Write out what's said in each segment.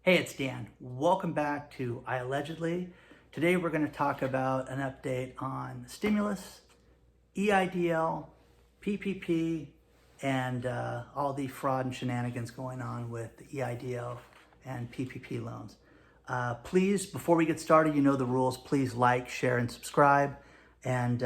Hey, it's Dan. Welcome back to iAllegedly. Today we're going to talk about an update on stimulus, EIDL, PPP, and all the fraud and shenanigans going on with the EIDL and PPP loans. Please, before we get started, you know the rules. Please like, share, and subscribe. And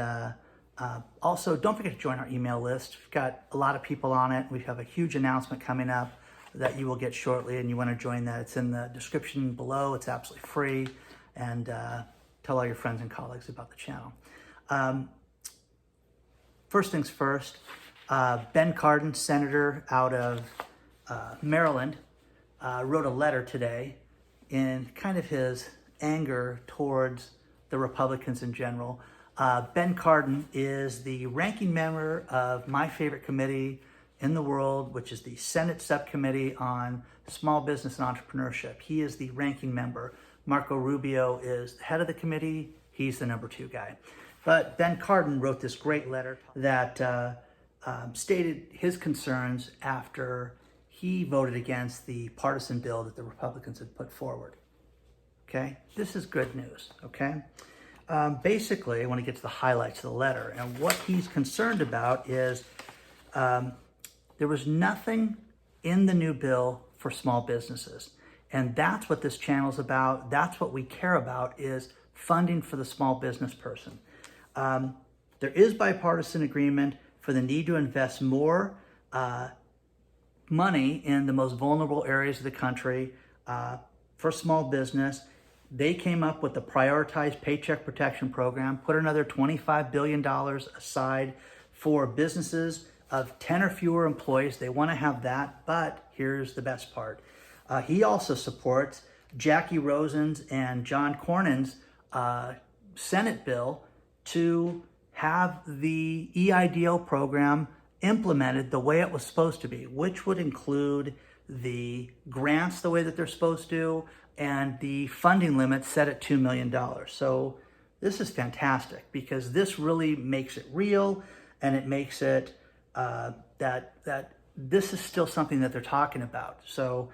also, don't forget to join our email list. We've got a lot of people on it. We have a huge announcement coming up that you will get shortly, and you want to join that. It's in the description below. It's absolutely free. And tell all your friends and colleagues about the channel. First things first, Ben Cardin, Senator out of Maryland, wrote a letter today in kind of his anger towards the Republicans in general. Ben Cardin is the ranking member of my favorite committee in the world, which is the Senate Subcommittee on Small Business and Entrepreneurship. He is the ranking member. Marco Rubio is the head of the committee. He's the number 2 guy. But Ben Cardin wrote this great letter that stated his concerns after he voted against the partisan bill that the Republicans had put forward. Okay, this is good news, okay? Basically, I want to get to the highlights of the letter, and what he's concerned about is there was nothing in the new bill for small businesses. And that's what this channel is about. That's what we care about, is funding for the small business person. There is bipartisan agreement for the need to invest more money in the most vulnerable areas of the country for small business. They came up with the prioritized Paycheck Protection Program, put another $25 billion aside for businesses of 10 or fewer employees. They want to have that, but here's the best part. He also supports Jackie Rosen's and John Cornyn's Senate bill to have the EIDL program implemented the way it was supposed to be, which would include the grants the way that they're supposed to and the funding limit set at $2 million. So this is fantastic because this really makes it real, and it makes it that this is still something that they're talking about. So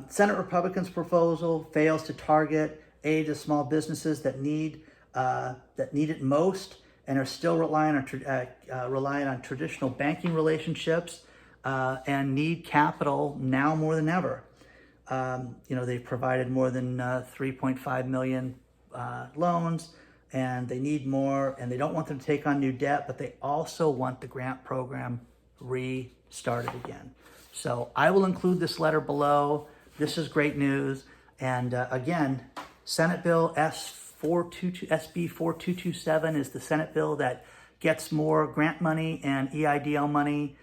Senate Republicans' proposal fails to target aid to small businesses that need it most and are still relying on traditional banking relationships and need capital now more than ever. They've provided more than 3.5 million loans, and they need more, and they don't want them to take on new debt, but they also want the grant program restarted again. So I will include this letter below. This is great news. And again, Senate Bill SB 4227 is the Senate bill that gets more grant money and EIDL money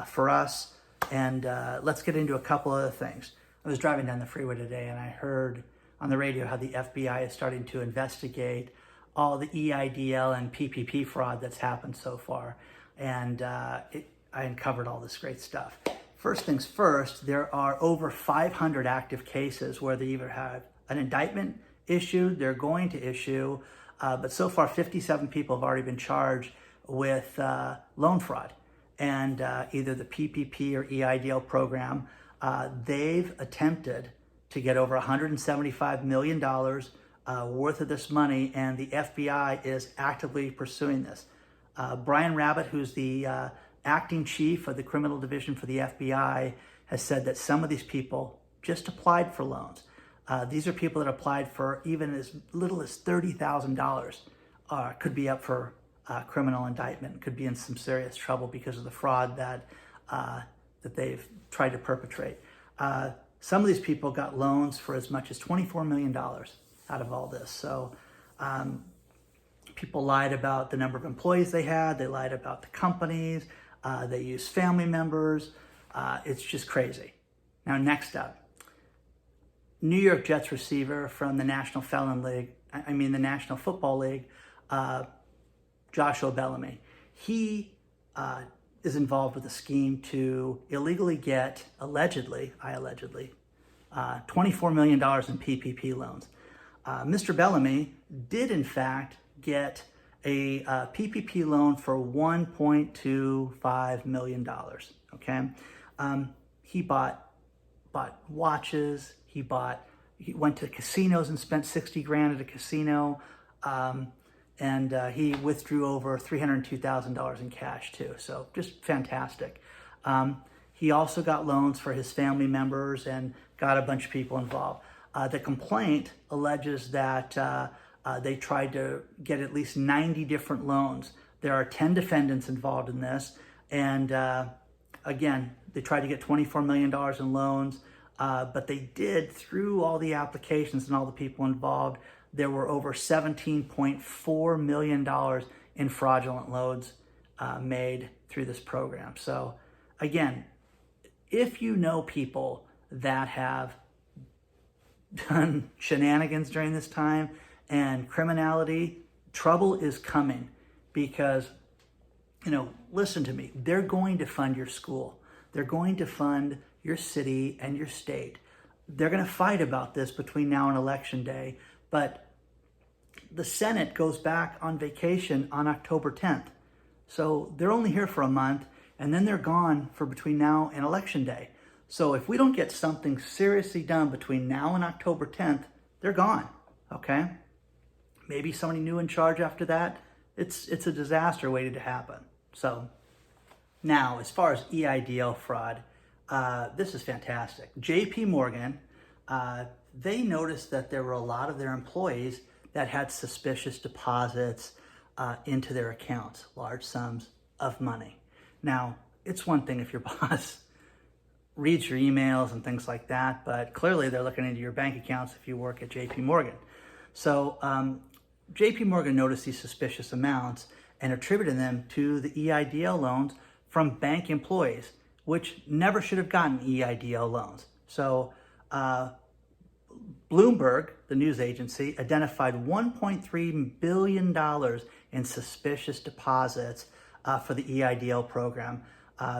for us. And let's get into a couple other things. I was driving down the freeway today, and I heard on the radio how the FBI is starting to investigate all the EIDL and PPP fraud that's happened so far. And I uncovered all this great stuff. First things first, there are over 500 active cases where they either have an indictment issued, they're going to issue, but so far 57 people have already been charged with loan fraud. And either the PPP or EIDL program, they've attempted to get over $175 million worth of this money, and the FBI is actively pursuing this. Brian Rabbit, who's the acting chief of the criminal division for the FBI, has said that some of these people just applied for loans. These are people that applied for even as little as $30,000, could be up for criminal indictment, could be in some serious trouble because of the fraud that they've tried to perpetrate. Some of these people got loans for as much as $24 million out of all this. So people lied about the number of employees they had. They lied about the companies. They used family members. It's just crazy. Now, next up, New York Jets receiver from the National Football League, Joshua Bellamy. He is involved with a scheme to illegally get, iAllegedly, $24 million in PPP loans. Mr. Bellamy did, in fact, get a PPP loan for $1.25 million, okay? He bought watches, He went to casinos and spent 60 grand at a casino. And he withdrew over $302,000 in cash too. So just fantastic. He also got loans for his family members and got a bunch of people involved. The complaint alleges that they tried to get at least 90 different loans. There are 10 defendants involved in this. And again, they tried to get $24 million in loans, but they did, through all the applications and all the people involved, there were over $17.4 million in fraudulent loans made through this program. So again, if you know people that have done shenanigans during this time and criminality, trouble is coming, because, listen to me, they're going to fund your school. They're going to fund your city and your state. They're going to fight about this between now and Election Day, but the Senate goes back on vacation on October 10th. So they're only here for a month, and then they're gone for between now and Election Day. So if we don't get something seriously done between now and October 10th, they're gone, okay? Maybe somebody new in charge after that. It's a disaster waiting to happen. So now, as far as EIDL fraud, this is fantastic. JP Morgan, they noticed that there were a lot of their employees that had suspicious deposits into their accounts, large sums of money. Now, it's one thing if your boss reads your emails and things like that, but clearly they're looking into your bank accounts if you work at JP Morgan. So JP Morgan noticed these suspicious amounts and attributed them to the EIDL loans from bank employees, which never should have gotten EIDL loans. So Bloomberg, the news agency, identified $1.3 billion in suspicious deposits for the EIDL program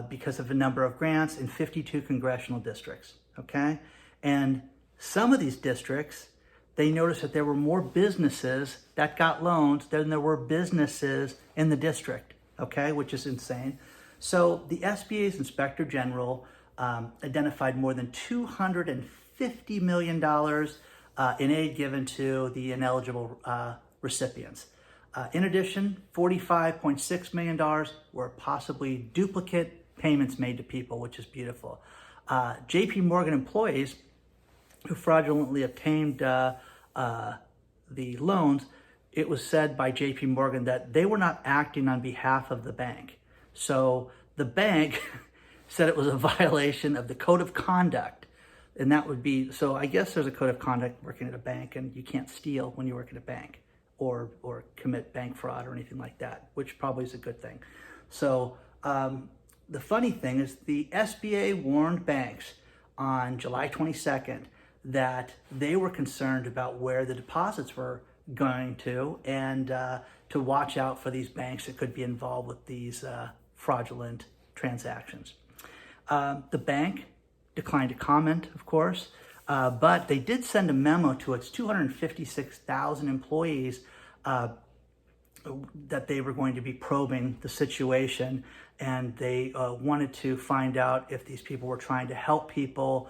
because of a number of grants in 52 congressional districts, okay? And some of these districts, they noticed that there were more businesses that got loans than there were businesses in the district, okay, which is insane. So the SBA's Inspector General identified more than $250 million in aid given to the ineligible recipients. In addition, $45.6 million were possibly duplicate payments made to people, which is beautiful. JP Morgan employees who fraudulently obtained the loans, it was said by JP Morgan that they were not acting on behalf of the bank. So the bank said it was a violation of the code of conduct. And that would be, so I guess there's a code of conduct working at a bank, and you can't steal when you work at a bank or commit bank fraud or anything like that, which probably is a good thing. So the funny thing is the SBA warned banks on July 22nd that they were concerned about where the deposits were going to, and to watch out for these banks that could be involved with these fraudulent transactions. The bank declined to comment, of course, but they did send a memo to its 256,000 employees that they were going to be probing the situation, and they wanted to find out if these people were trying to help people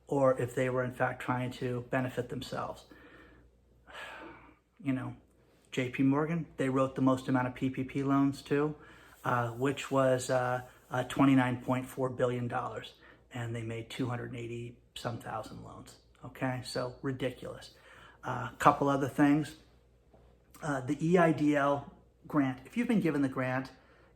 or if they were in fact trying to benefit themselves. JP Morgan, they wrote the most amount of PPP loans too, which was $29.4 billion. And they made 280 some thousand loans. Okay, so ridiculous. Couple other things. The EIDL grant, if you've been given the grant,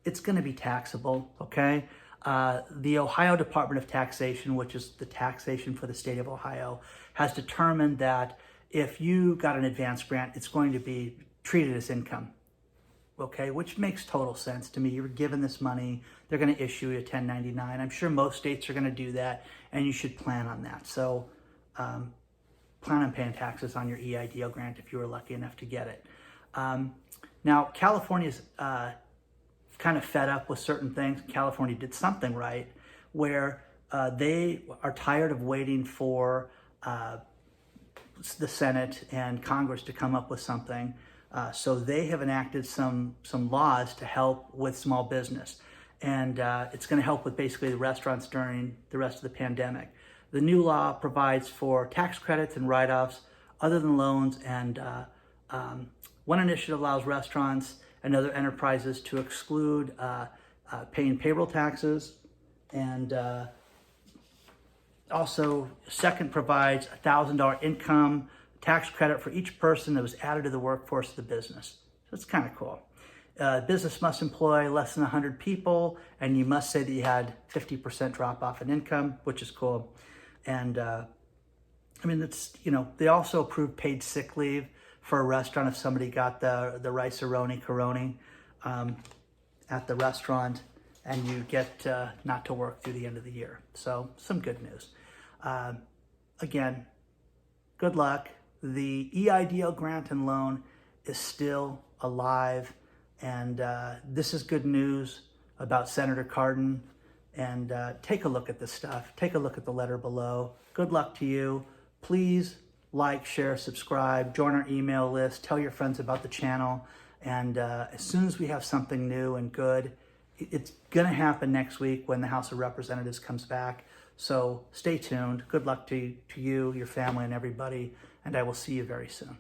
it's going to be taxable, okay? The Ohio Department of Taxation, which is the taxation for the state of Ohio, has determined that if you got an advance grant, it's going to be treated as income, okay? Which makes total sense to me. You were given this money, they're going to issue you a 1099. I'm sure most states are going to do that, and you should plan on that. So plan on paying taxes on your EIDL grant if you were lucky enough to get it. Now, California's kind of fed up with certain things. California did something right, where they are tired of waiting for the Senate and Congress to come up with something. So they have enacted some laws to help with small business. And it's going to help with basically the restaurants during the rest of the pandemic. The new law provides for tax credits and write-offs other than loans, and one initiative allows restaurants and other enterprises to exclude paying payroll taxes, and also second provides a $1,000 income tax credit for each person that was added to the workforce of the business. So it's kind of cool. Business must employ less than 100 people, and you must say that you had 50% drop off in income, which is cool. And I mean, it's, you know, they also approved paid sick leave for a restaurant if somebody got the rice-a-roni caroni at the restaurant, and you get not to work through the end of the year. So some good news. Again, good luck. The EIDL grant and loan is still alive, and this is good news about Senator Cardin. And take a look at this stuff. Take a look at the letter below. Good luck to you. Please like, share, subscribe, join our email list, tell your friends about the channel. And as soon as we have something new and good, it's going to happen next week when the House of Representatives comes back. So stay tuned. Good luck to you, your family, and everybody. And I will see you very soon.